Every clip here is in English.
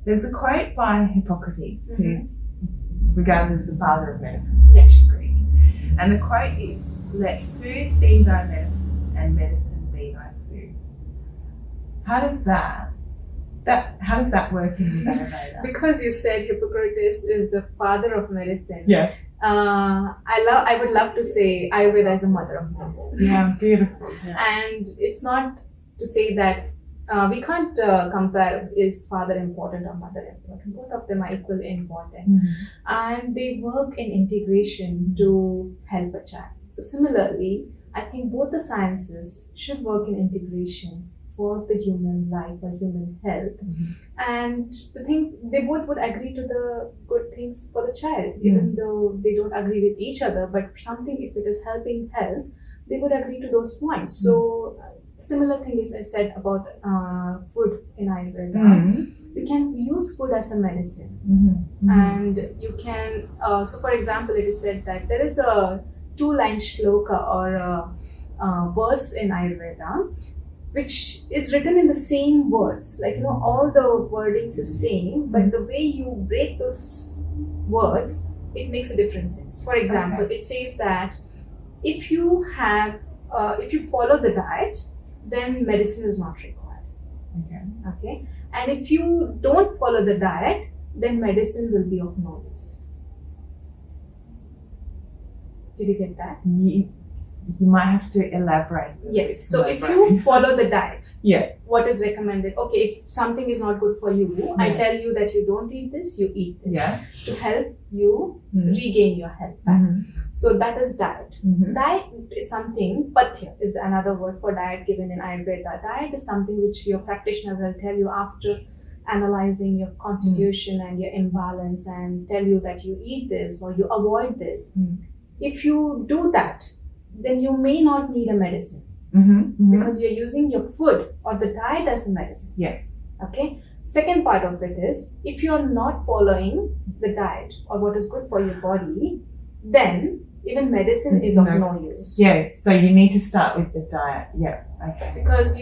There's a quote by Hippocrates, who's regarded as the father of medicine, Yes. ancient Greek. And the quote is, "Let food be thy medicine, and medicine be thy food." How does that work in Ayurveda? Because you said Hippocrates is the father of medicine. Yeah. I would love to say Ayurveda is the mother of medicine. Yeah, beautiful. Yeah. And it's not to say that we can't compare is father important or mother important. Both of them are equally important. And they work in integration to help a child. So similarly, I think both the sciences should work in integration for the human life or human health. And the things, they both would agree to the good things for the child, even though they don't agree with each other, but something, if it is helping health, they would agree to those points. So similar thing is I said about food in Ayurveda. You can use food as a medicine. And you can, so for example, it is said that there is a 2-line shloka or a verse in Ayurveda which is written in the same words, like all the wordings is same, but the way you break those words, it makes a different sense. For example, it says that if you follow the diet, then medicine is not required. Okay. And if you don't follow the diet, then medicine will be of no use. Did you get that? You might have to elaborate. Yes. So if you follow the diet, what is recommended? Okay, if something is not good for you, I tell you that you don't eat this, you eat this to help you regain your health back. So that is diet. Diet is something, pathya is another word for diet given in Ayurveda. Diet is something which your practitioner will tell you after analyzing your constitution and your imbalance and tell you that you eat this or you avoid this. If you do that, then you may not need a medicine because you're using your food or the diet as a medicine. Yes. Okay. Second part of it is, if you're not following the diet or what is good for your body, then even medicine is of no use. Yeah. So you need to start with the diet. Yeah. Okay. Because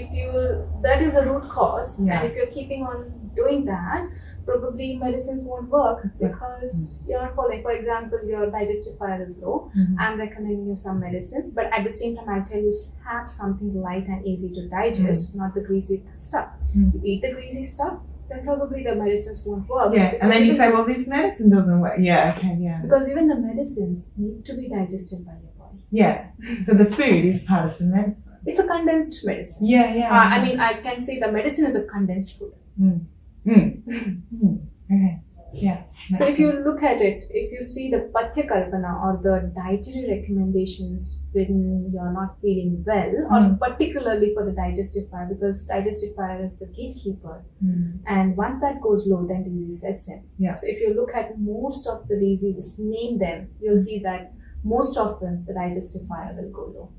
that is a root cause, and if you're keeping on doing that, probably medicines won't work because you're not following. For example, your digestive fire is low. I'm recommending you some medicines, but at the same time, I'll tell you have something light and easy to digest, not the greasy stuff. You eat the greasy stuff, then probably the medicines won't work. Yeah, and then you say, well, this medicine doesn't work. Yeah, okay, yeah. Because even the medicines need to be digested by your body. Yeah, so the food is part of the medicine. It's a condensed medicine. Yeah. I mean, I can say the medicine is a condensed food. Okay. Yeah. So if you look at it, if you see the Pathya Kalpana or the dietary recommendations when you're not feeling well, or particularly for the digestive fire, because digestive fire is the gatekeeper, and once that goes low, then disease sets in. Yeah. So if you look at most of the diseases, name them, you'll see that most often the digestive fire will go low.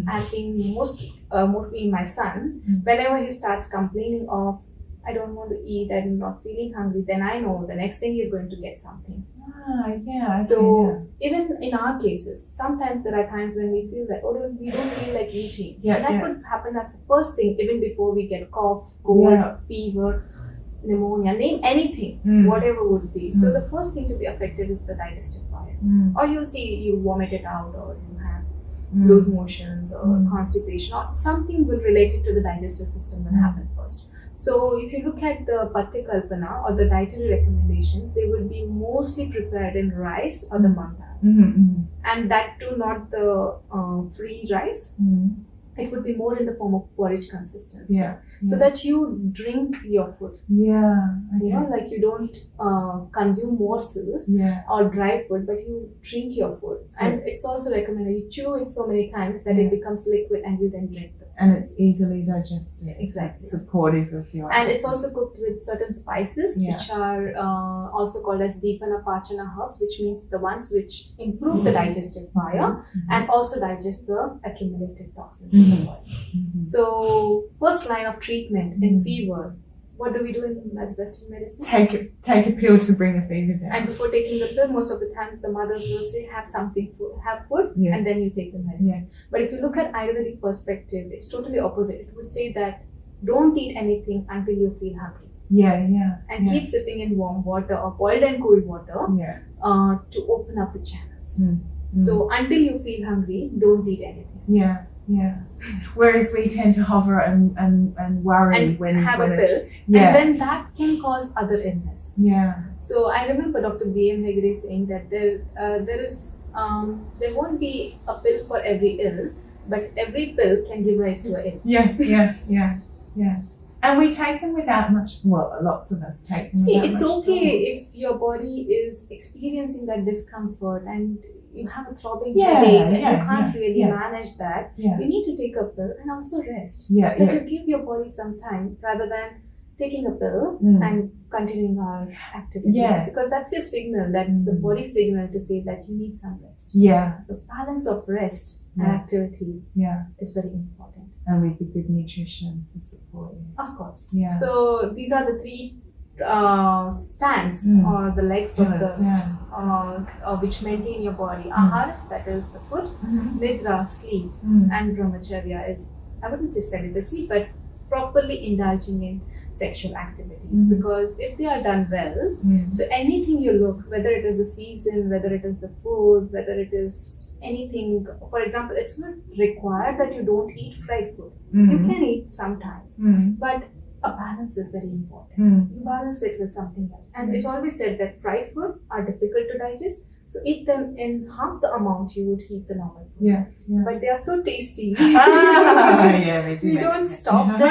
I've seen mostly in my son, whenever he starts complaining of, I don't want to eat, I'm not feeling hungry, then I know the next thing he's going to get something. So even in our cases, sometimes there are times when we feel that, we don't feel like eating. That could happen as the first thing, even before we get cough, cold, fever, pneumonia, name anything, whatever would be. So the first thing to be affected is the digestive fire. Or you'll see you vomit it out, or you have loose motions or constipation, or something will relate it to the digestive system will happen first. So if you look at the Pathya Kalpana or the dietary recommendations, they would be mostly prepared in rice or the mung dal. And that too not the free rice. It would be more in the form of porridge consistency. So that you drink your food. Like you don't consume morsels or dry food, but you drink your food. And it's also recommended you chew it so many times that it becomes liquid and you then drink the food. And it's easily digested. Exactly. Supportive of your... And it's also cooked with certain spices, which are also called as Deepana Pachana herbs, which means the ones which improve the digestive fire and also digest the accumulated toxins in the body. So, first line of treatment in fever, what do we do in Western medicine? Take a pill to bring the fever down. And before taking the pill, most of the times the mothers will say, have food, and then you take the medicine. But if you look at Ayurvedic perspective, it's totally opposite. It would say that don't eat anything until you feel hungry. Yeah, yeah. and yeah. keep sipping in warm water or boiled and cold water Yeah. to open up the channels. Mm. So until you feel hungry, don't eat anything. Yeah, yeah. Whereas we tend to hover and worry And when have a it's- pill, Yeah. and then that can cause other illness. Yeah. So I remember Dr. B.M. Hegde saying that there won't be a pill for every ill, but every pill can give rise to a ill. Yeah. And we take them without much. Well, lots of us take them. See, without it's much okay thought. if your body is experiencing that discomfort and you have a throbbing Yeah, headache and yeah, you can't really yeah. manage that. Yeah. You need to take a pill and also rest. Yeah, So that yeah. you give your body some time rather than taking a pill Mm. and continuing our activities. Yeah. Because that's your signal, that's the Mm. body's signal to say that you need some rest. Yeah. This balance of rest and Yeah. activity Yeah. is very important. And with the good nutrition to support you. Of course. Yeah. So these are the three stands Mm. or the legs of the Yeah. which maintain your body. Ahar, that is the food. Mhm. Nidra, sleep, Mm. and brahmacharya is, I wouldn't say celibacy, but properly indulging in sexual activities. Mhm. Because if they are done well, Mm. so anything you look, whether it is the season, whether it is the food, whether it is anything, for example, it's not required that you don't eat fried food. You Mm. can eat sometimes, Mm. but a balance is very important. Mm. You balance it with something else. And it's always said that fried food are difficult to digest, so eat them in half the amount you would eat the normal food. Yeah. Yeah. But they are so tasty. Yeah, they do. We make don't it. stop them.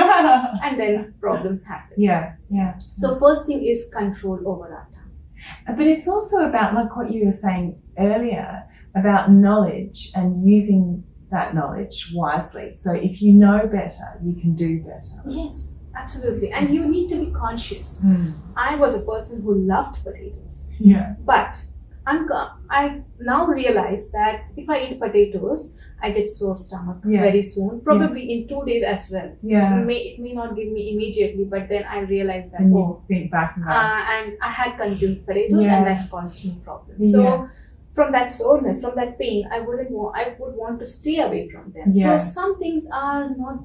And then problems happen. Yeah. Yeah. So first thing is control over our tongue. But it's also about, like what you were saying earlier, about knowledge and using that knowledge wisely. So if you know better, you can do better. Yes, absolutely. And you need to be conscious. Mm. I was a person who loved potatoes, Yeah. but I now realize that if I eat potatoes, I get sore stomach Yeah. very soon, probably in 2 days as well. Yeah. It may not give me immediately, but then I realize that, And oh, you think back and go, and I had consumed potatoes Yeah. and that's caused me problems. So Yeah. from that soreness, from that pain, I would want to stay away from them. Yeah. So some things are not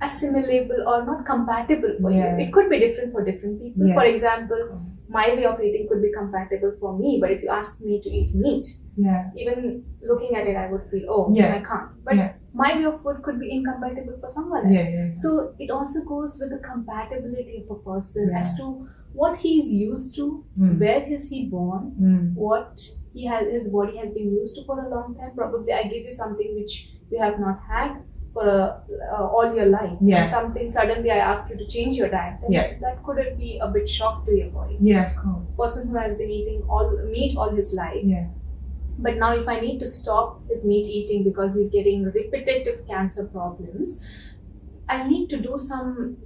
assimilable or not compatible for Yeah. you. It could be different for different people. Yeah. For example, my way of eating could be compatible for me, but if you ask me to eat meat, yeah. even looking at it, I would feel, oh, Yeah. I can't. But Yeah. my way of food could be incompatible for someone else. Yeah. Yeah. So it also goes with the compatibility of a person Yeah. as to what he's used to, Mm. where is he born, Mm. what his body has been used to for a long time. Probably I give you something which you have not had for all your life. Yeah. And something suddenly I ask you to change your diet. Then Yeah. that could be a bit shock to your body. Yeah, of course. Person who has been eating all meat all his life, Yeah. but now if I need to stop his meat eating because he's getting repetitive cancer problems, I need to do some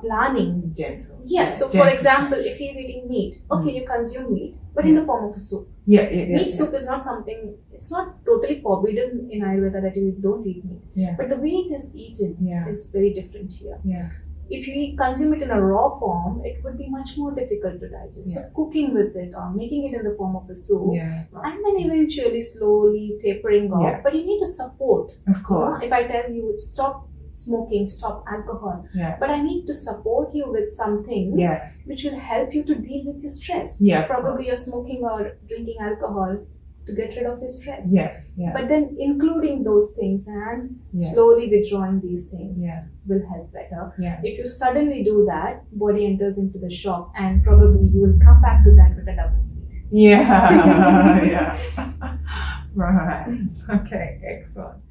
planning. Gentle. Yeah, so for gentle example, change. if he's eating meat, okay, you consume meat, but in the form of a soup. Yeah, yeah, yeah. Meat soup is not something, it's not totally forbidden in Ayurveda that you don't eat meat. Yeah. But the way it is eaten Yeah. is very different here. Yeah. If you consume it in a raw form, it would be much more difficult to digest. So cooking with it or making it in the form of a soup, Yeah. and then eventually slowly tapering off. Yeah. But you need to support. Of course. If I tell you stop smoking, stop alcohol, Yeah. but I need to support you with some things Yeah. which will help you to deal with your stress. Yeah, of Probably you're smoking or drinking alcohol to get rid of your stress. Yeah. Yeah. But then including those things and Yeah. slowly withdrawing these things Yeah. will help better. Yeah. If you suddenly do that, body enters into the shock and probably you will come back to that with a double speed. Yeah. Yeah. Right. Okay. Excellent.